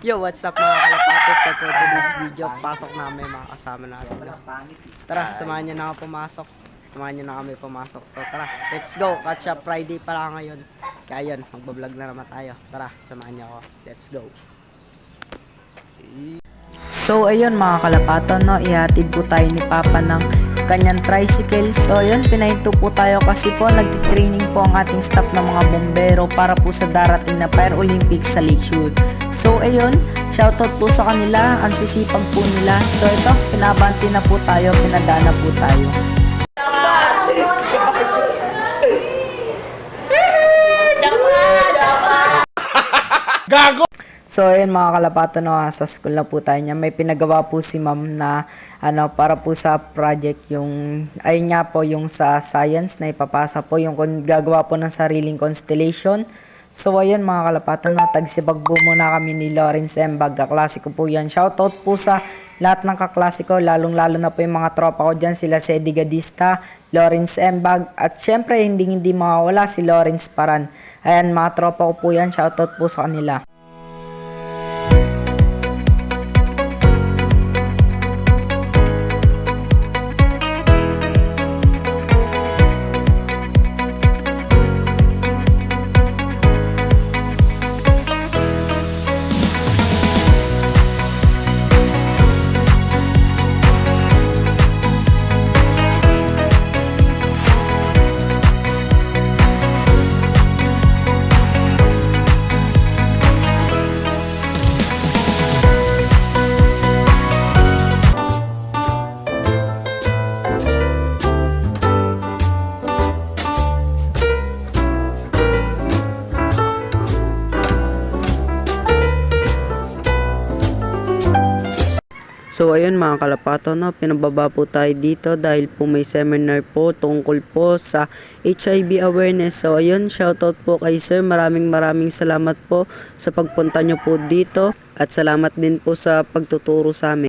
Yo, what's up mga kalapatos? So for today's video, pasok namin mga kasama natin. Tara, samahan nyo na ako pumasok. Samahan nyo na kami pumasok. So tara, let's go. Catch up Friday pala ngayon. Kaya yun, magbablog na naman tayo. Tara, samahan nyo ako. Let's go. So ayun mga kalapatan, no, ihatid po tayo ni Papa ng kanyang tricycle. So ayun, pinahinto po tayo kasi po nagtitraining po ang ating staff ng mga bombero para po sa darating na Fire Olympics sa Lakeshore. So ayun, shoutout po sa kanila, ang sisipag po nila. So ito, pinabanti na po tayo, pinadana po tayo. Gago! So ayun mga kalapatan, no, sa school na po tayo niya. May pinagawa po si ma'am na para po sa project yung ayun nga po yung sa science na ipapasa po yung gagawa po ng sariling constellation. So ayun mga kalapatan, no, tagsibag po muna kami ni Lawrence Embag. Kaklase ko po yan. Shoutout po sa lahat ng kaklase ko, lalong lalo na po yung mga tropa ko dyan, sila Sedi Gadista, Lawrence Embag, at syempre hindi mawawala si Lawrence Paran. Ayan mga tropa ko po yan, shoutout po sa kanila. So ayun mga kalapato, no, pinababa po tayo dito dahil po may seminar po tungkol po sa HIV awareness. So ayun, shoutout po kay sir, maraming salamat po sa pagpunta nyo po dito at salamat din po sa pagtuturo sa amin.